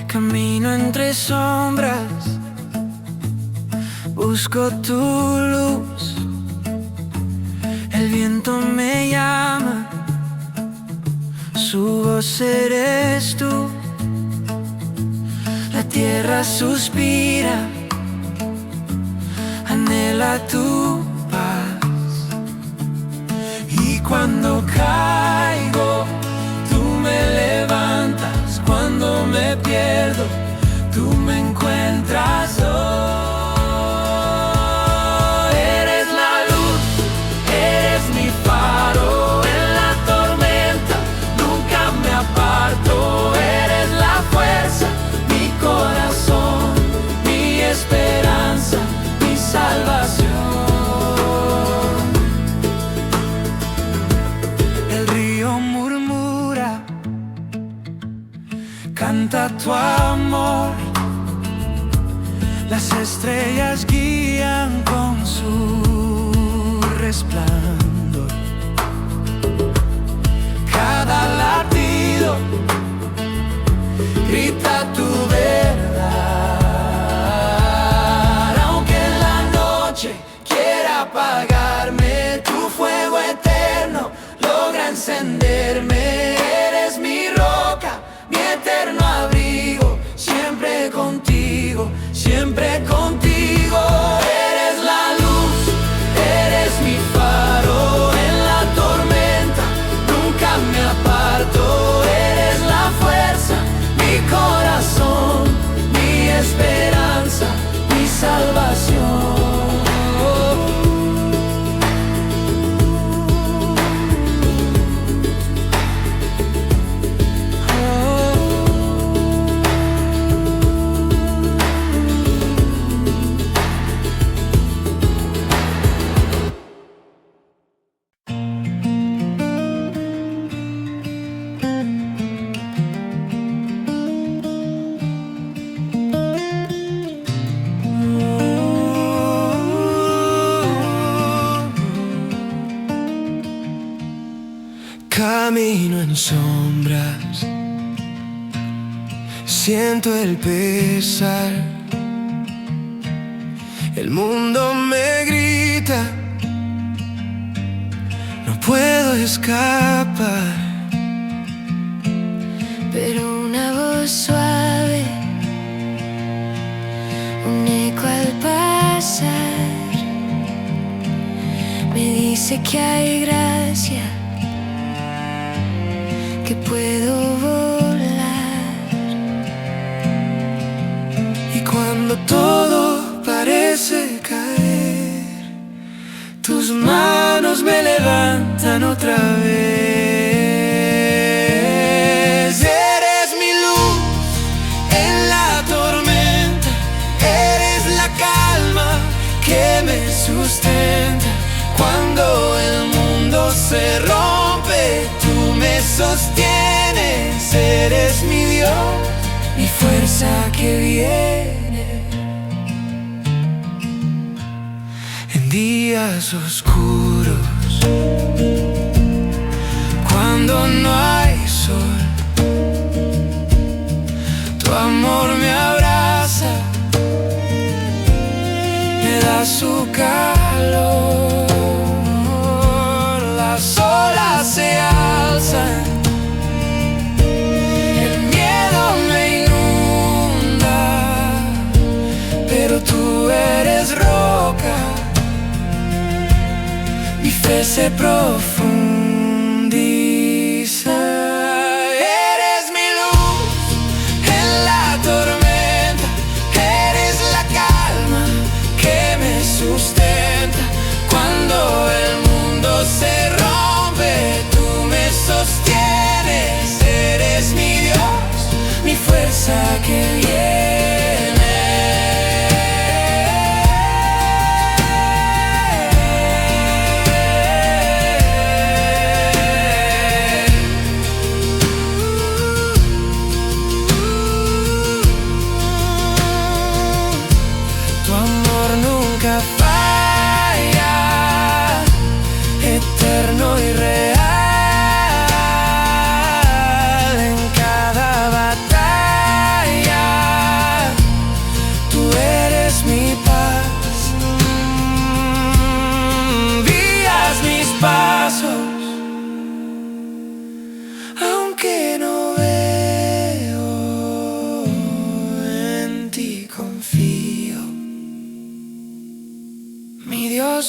Camino entre sombras, busco tu luz. El viento me llama, su voz eres tú. La tierra suspira, anhela tu paz. Y cuando caigo, tú me levantas. Cuando me pierdo, tú me encuentras. Eres la luz, eres mi faro en la tormenta, nunca me aparto. Eres la fuerza, mi corazón, mi esperanza, mi salvación. El río murmura, canta tu amor. Las estrellas guían con su resplandor. Cada latido grita tu verdad. Aunque la noche quiera apagarme, tu fuego eterno logra encenderme. Eres mi roca, mi eterno abrigo, siempre contigo, siempre contigo. Eres la luz, eres mi faro en la tormenta, nunca me aparto. Eres la fuerza, mi corazón, mi esperanza, mi salvación. Camino en sombras, siento el pesar. El mundo me grita, no puedo escapar. Pero una voz suave, un eco al pasar, me dice que hay gracia, que puedo volar. Y cuando todo parece caer, tus manos me levantan otra vez. Eres mi luz en la tormenta, eres la calma que me sustenta. Cuando el mundo se rompe, tú me sostienes. Eres mi Dios, mi fuerza que viene en días oscuros, cuando no hay sol. Tu amor me abraza, me da su calor. Las olas se alzan, el miedo me inunda, pero tú eres roca, mi fe se profundiza. Eres mi luz en la tormenta, eres la calma que me sustenta. Cuando el mundo se rompe, tú me sostienes. Eres mi Dios, mi fuerza que viene.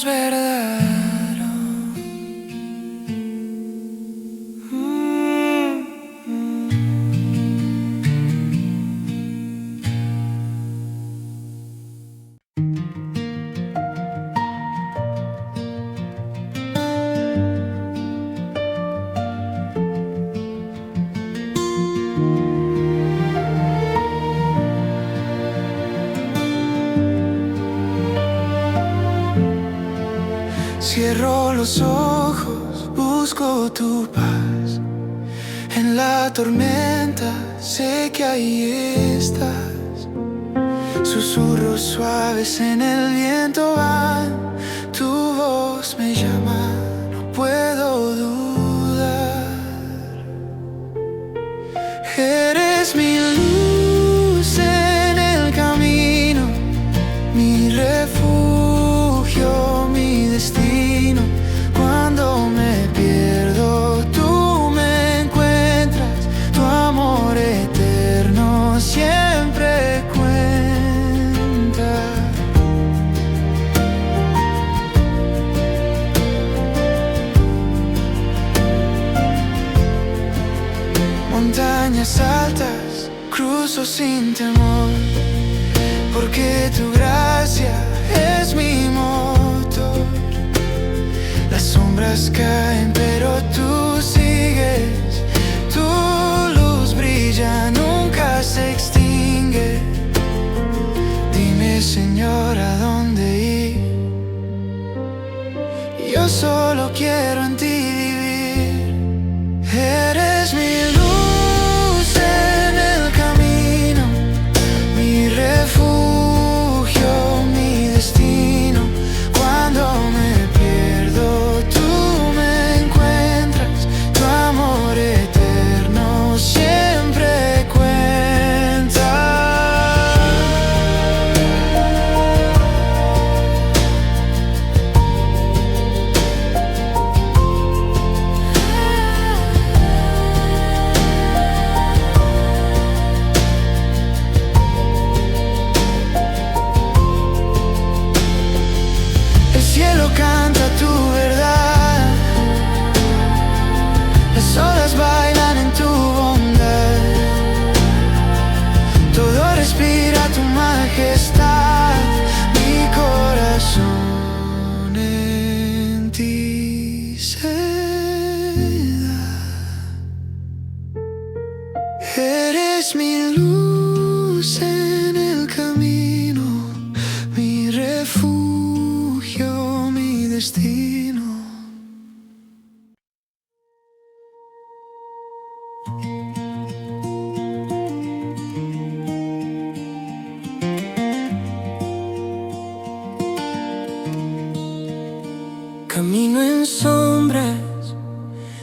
es verdadero. Cierro los ojos, busco tu paz. En la tormenta sé que ahí estás. Susurros suaves en el viento van. Tu voz me llama, no puedo dudar. Eres mi luz en el camino, mi refugio, mi destino. Cuando me pierdo, tú me encuentras. Tu amor eterno siempre cuenta. Montañas altas cruzo sin temor, porque tu gracia es mi motor. Las sombras caen, pero tú sigues. Tu luz brilla, nunca se extingue. Dime, Señor, ¿a dónde ir? Yo solo quiero en ti vivir. Eres mi luz en el camino, mi refugio, mi destino. Cuando me pierdo, tú me encuentras. Tu amor eterno siempre cuenta. El cielo canta tu verdad, las olas bailan en tu bondad. Todo respira tu majestad, mi corazón en ti se da. Eres mi luz en el camino, mi refugio, mi destino. Camino en sombras,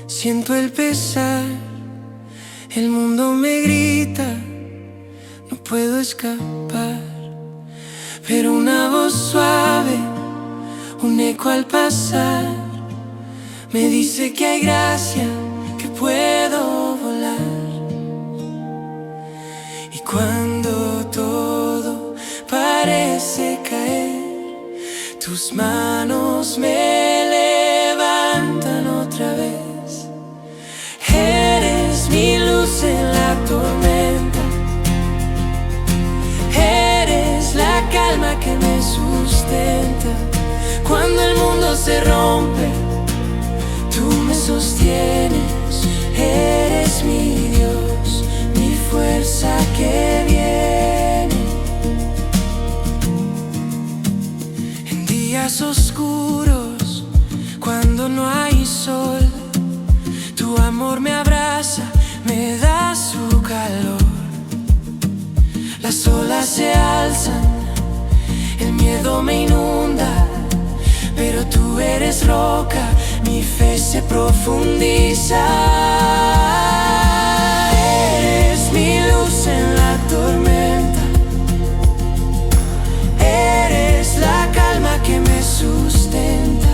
siento el pesar. El mundo me grita, no puedo escapar. Pero una voz suave, un eco al pasar, me dice que hay gracia, que puedo volar. Y cuando todo parece caer, tus manos me levantan otra vez. Eres mi luz en la tormenta, eres la calma que me sustenta. Cuando el mundo se rompe, tú me sostienes. Eres mi Dios, mi fuerza que viene. En días oscuros, cuando no hay sol, tu amor me abraza, me da su calor. Las olas se alzan, el miedo me inunda, pero tú eres roca, mi fe se profundiza. Eres mi luz en la tormenta, eres la calma que me sustenta.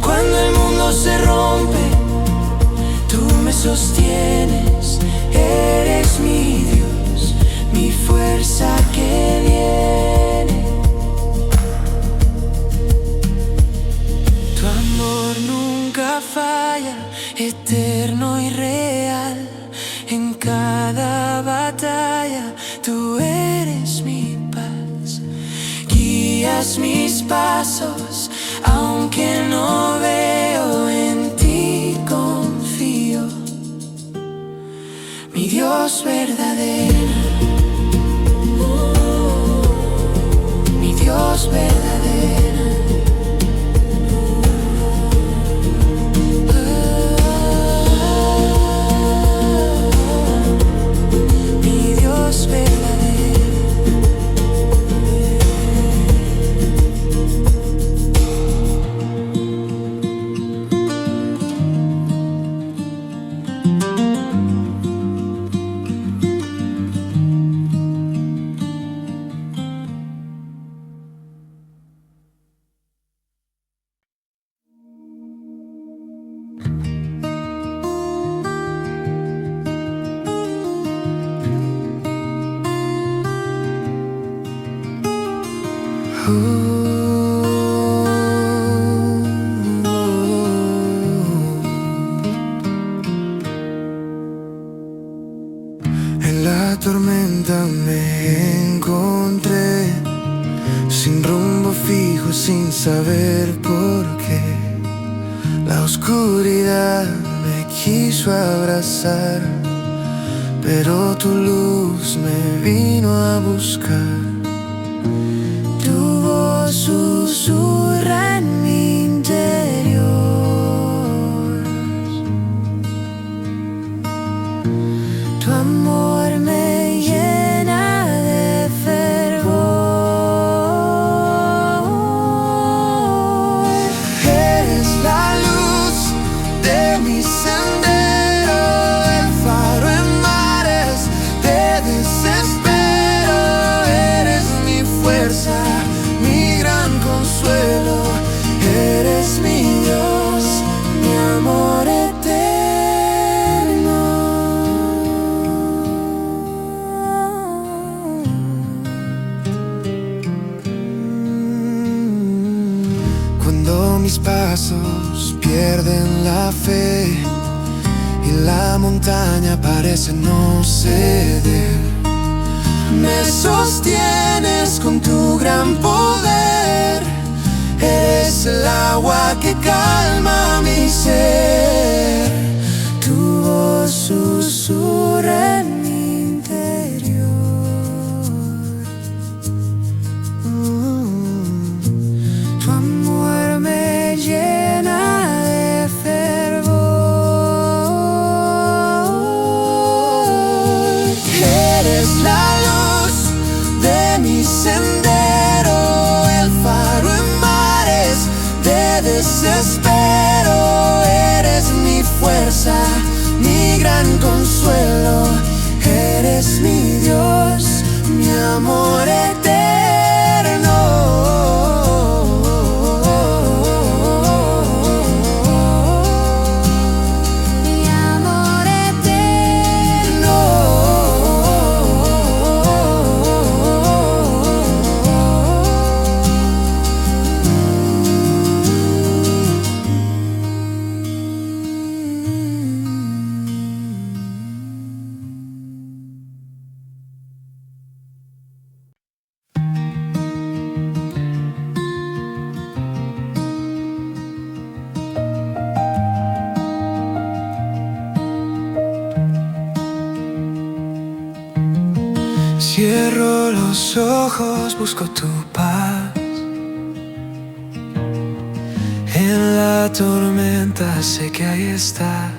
Cuando el mundo se rompe, tú me sostienes. Eres mi Dios, mi fuerza que viene. la batalla, tú eres mi paz. Guías mis pasos, aunque no veo, en ti confío. Mi Dios verdadero, mi Dios verdadero. En la tormenta me encontré, sin rumbo fijo, sin saber por qué. La oscuridad me quiso abrazar, pero tu luz me vino a buscar. Tu voz susurra en mi interior. Tu amor me llena de fervor. Eres la luz de mi sendero, el faro en mares de desespero. Eres mi fuerza, mi gran consuelo. Eres mi Dios, mi amor eterno. Cuando mis pasos pierden la fe y la montaña parece no ceder, me sostienes con tu gran poder. Eres el agua que calma mi ser. Tu voz susurra en mi interior. Tu amor me llena de fervor. Eres la luz de mi sendero, el faro en mares de desespero. Eres mi fuerza, mi gran consuelo. Eres mi Dios, mi amor eterno. Mi amor eterno. Cierro los ojos, busco tu paz. En la tormenta sé que ahí estás.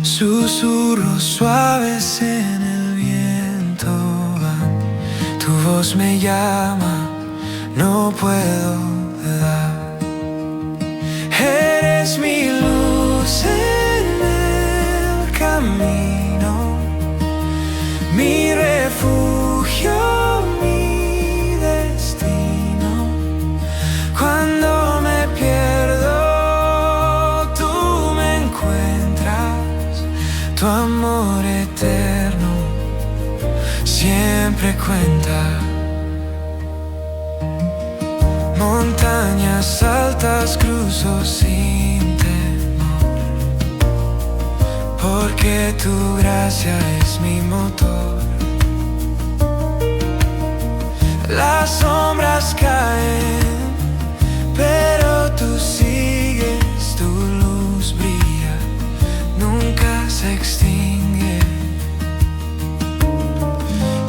Susurros suaves en el viento van. Tu voz me llama, no puedo dar. Eres mi luz en el camino, mi refugio, mi destino. Cuando me pierdo, tú me encuentras. Tu amor eterno siempre cuenta. Montañas altas cruzo sin temor, porque tu gracia es mi motor. Las sombras caen, pero tú sigues, tu luz brilla, nunca se extingue.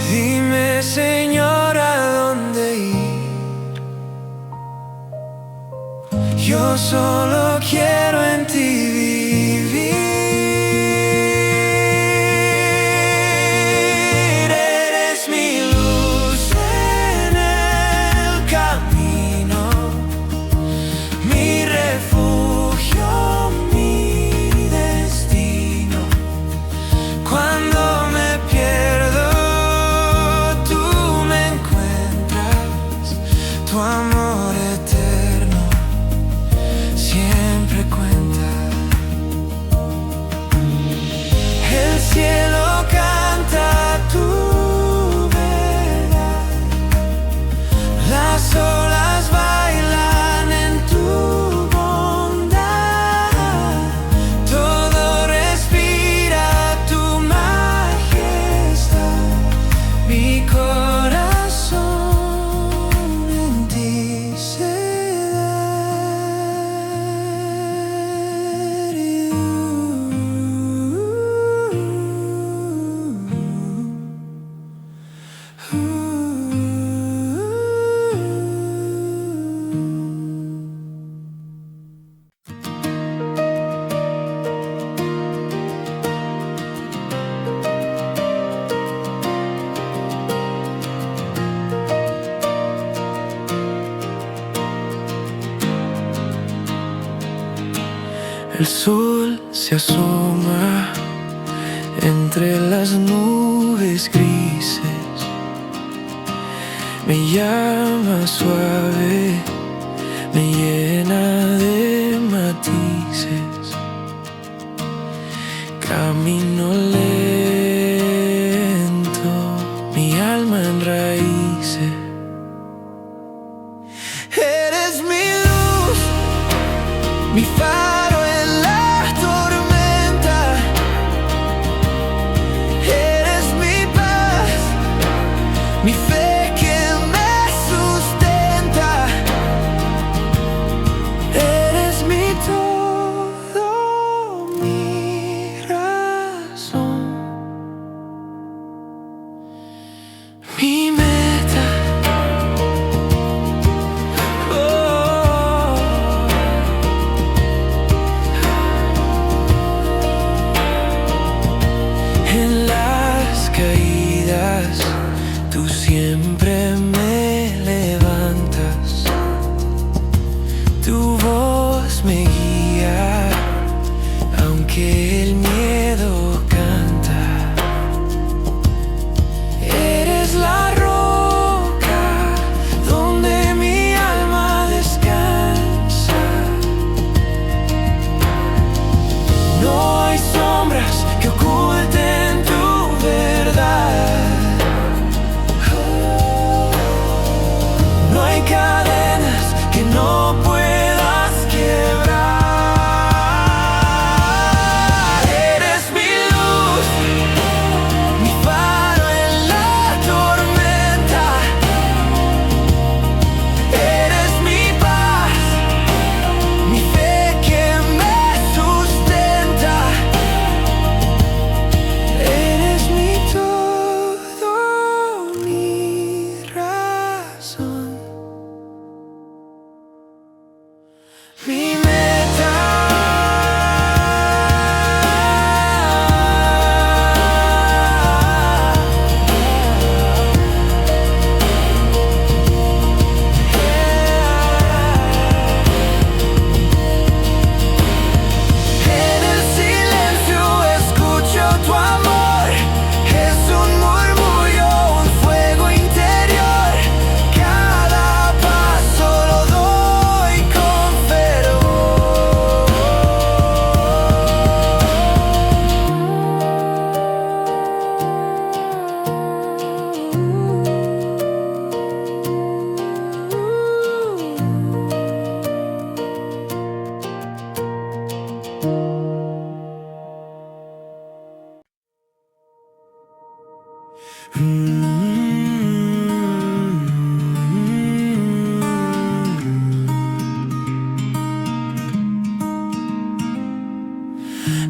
Dime, Señor, ¿a dónde ir? Yo solo quiero en ti vivir. Eres mi luz en el camino, mi refugio, mi destino. Cuando me pierdo, tú me encuentras, tu amor eterno siempre cuenta. El cielo canta tu verdad, las olas bailan en tu bondad, todo respira tu majestad, mi corazón en ti se El sol se asoma entre las nubes grises, me llama suave, me llena de matices. Camino lento, mi alma en raíces. Eres mi luz, mi faro en la tormenta. Eres mi paz, mi fe que me sustenta.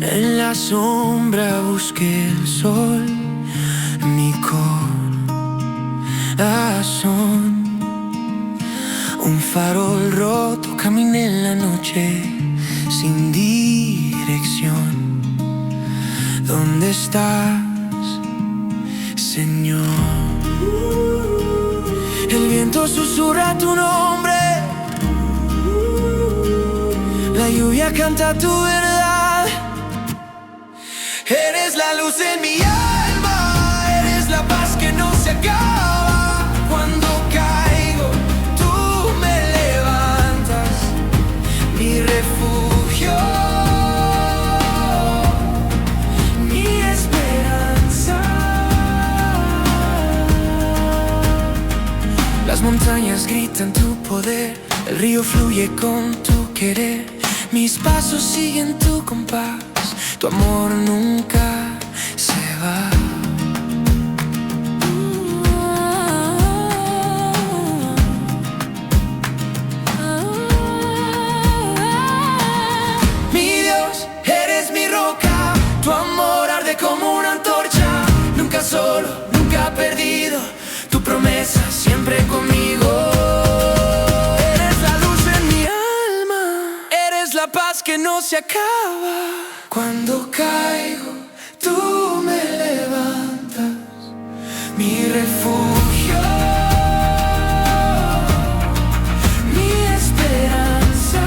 En la sombra busqué el sol, mi corazón. Un farol roto, caminé en la noche sin dirección. ¿Dónde estás, Señor? El viento susurra tu nombre, la lluvia canta tu verdad. Eres la luz en mi alma, eres la paz que no se acaba. Cuando caigo, tú me levantas, mi refugio, mi esperanza. Las montañas gritan tu poder, el río fluye con tu querer. Mis pasos siguen tu compás, tu amor nunca se va. Mi Dios, eres mi roca, tu amor arde como una antorcha. Nunca solo, nunca perdido, tu promesa siempre conmigo. Eres la luz en mi alma, eres la paz que no se acaba. Cuando caigo, tú me levantas, mi refugio, mi esperanza.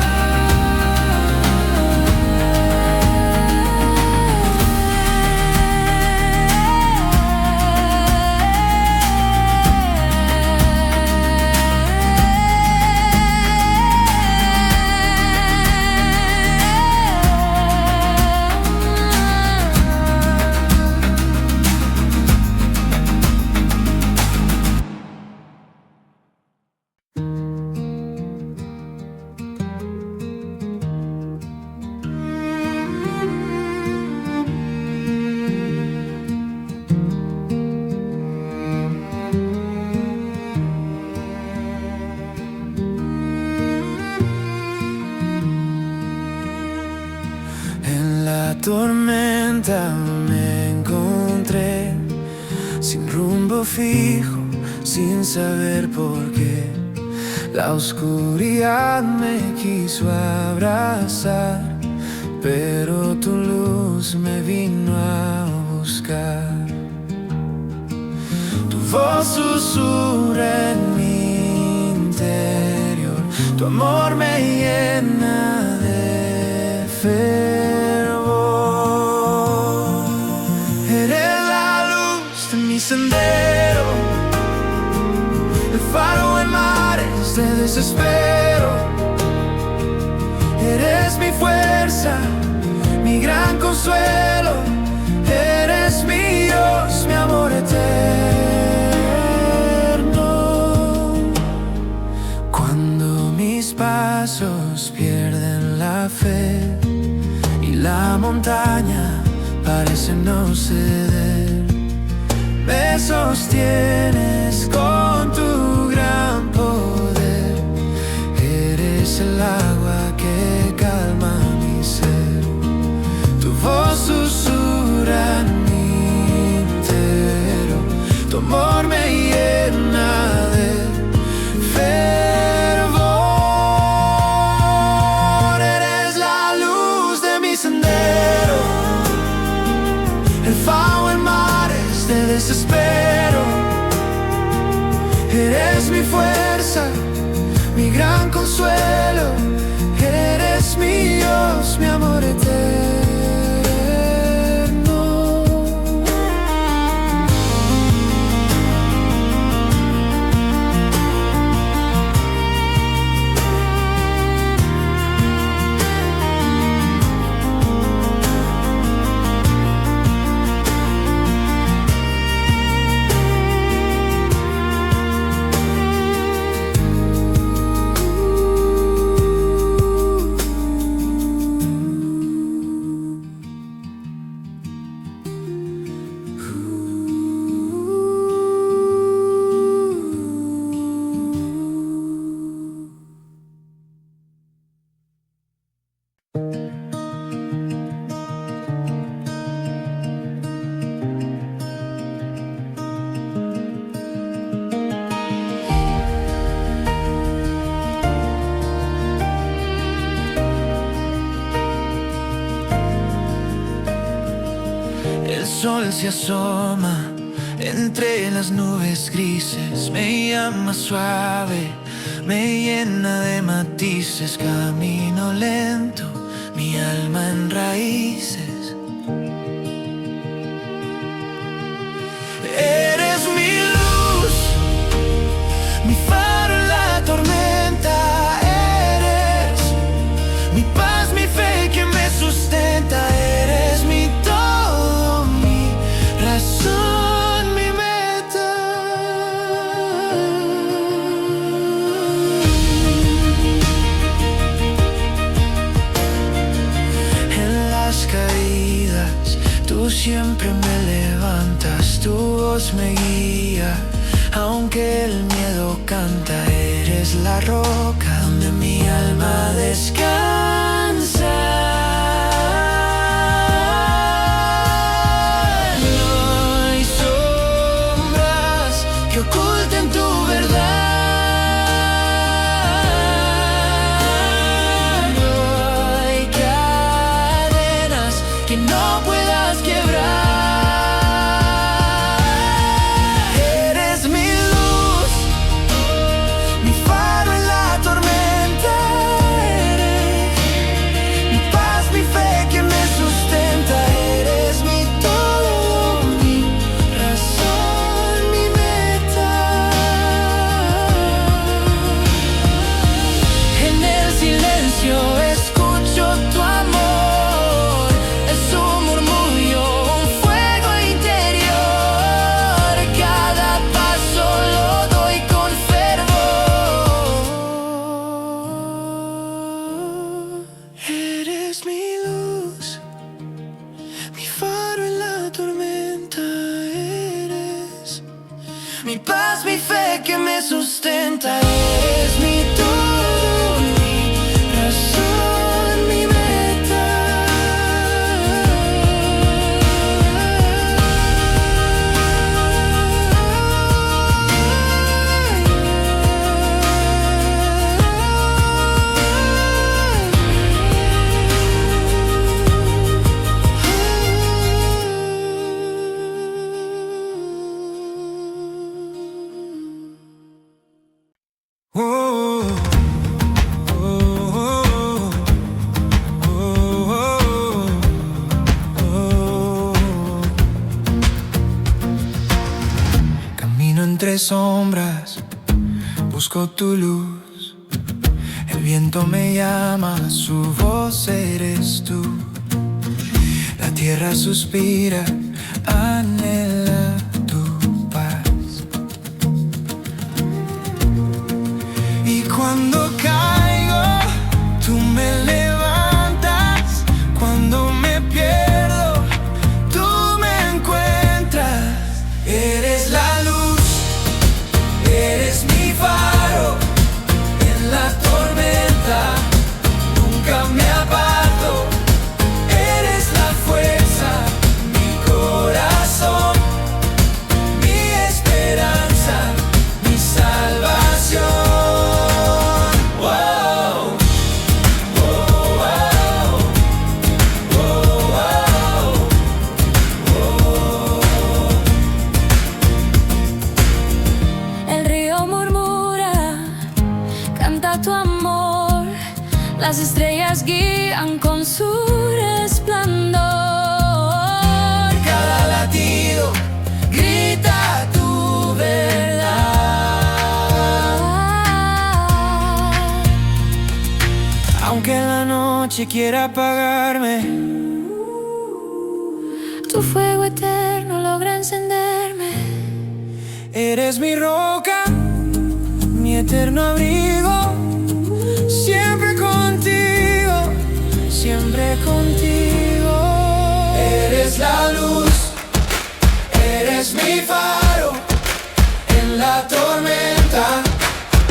Tormenta me encontré, sin rumbo fijo, sin saber por qué. La oscuridad me quiso abrazar, pero tu luz me vino a buscar. Tu voz susurra en mi interior, tu amor me llena de fe. Sendero, el faro en mares de desespero. Eres mi fuerza, mi gran consuelo. Eres mi Dios, mi amor eterno. Cuando mis pasos pierden la fe y la montaña parece no ceder, me sostienes con tu gran poder. Eres el agua que calma mi ser. Tu voz susurra en mi interior. Tu amor me llena de fervor. Eres la luz de mi sendero, el faro en mares de desespero. Eres mi fuerza, mi gran consuelo. Eres mi Dios, mi amor eterno. El sol se asoma entre las nubes grises, me llama suave, me llena de matices. Camino lento, mi alma en raíces. Eres mi luz, mi faro en la tormenta. Eres mi paz, mi fe que me sustenta. Eres mi todo, mi razón, mi meta. En las caídas tú siempre me levantas, tu voz me guía, aunque el miedo canta. Eres la roca donde mi alma descansa. No hay sombras que oculten tu verdad. No hay cadenas que no puedas quebrar. Mi paz, mi fe que me sustenta. Eres mi todo, mi razón, mi meta. Camino entre sombras, busco tu luz. El viento me llama, su voz eres tú. La tierra suspira, anhela tu paz. Y cuando caigo, tú me levantas. Cuando me pierdo, tú me encuentras. Eres la luz, eres mi faro en la tormenta. Nunca me aparto. Eres la fuerza, mi corazón, mi esperanza, mi salvación. Tu amor, las estrellas guían con su resplandor. Cada latido grita tu verdad. Aunque la noche quiera apagarme, tu fuego eterno logra encenderme. Eres mi roca, mi eterno abrigo. Siempre contigo, siempre contigo. Eres la luz, eres mi faro en la tormenta.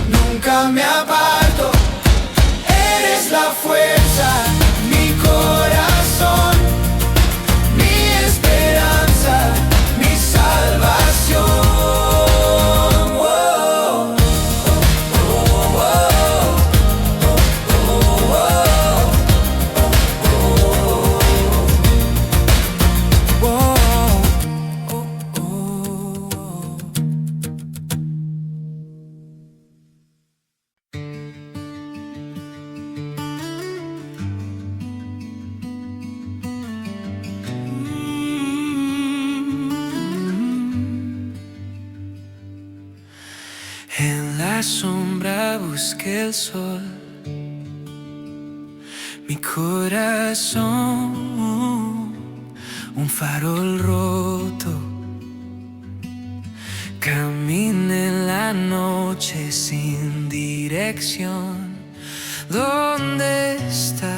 Nunca me aparto. Eres la fuerza, mi corazón, mi esperanza, mi salvación. sombra busqué el sol. Mi corazón, un farol roto. Caminé en la noche sin dirección. ¿Dónde está,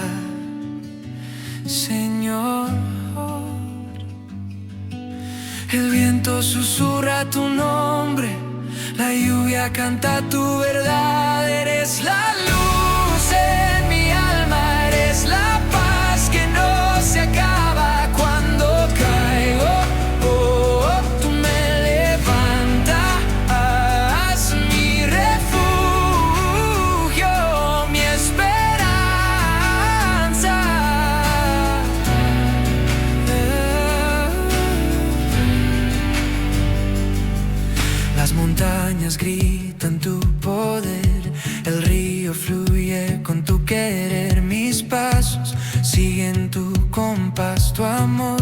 Señor? El viento susurra tu nombre, la lluvia canta tu verdad. Eres la luz en mi alma, eres la paz que no se acaba cuando caigo. Oh, oh, tú me levantas, mi refugio, mi esperanza. Las montañas gritan tu poder, el río fluye con tu querer. Mis pasos siguen tu compás, tu amor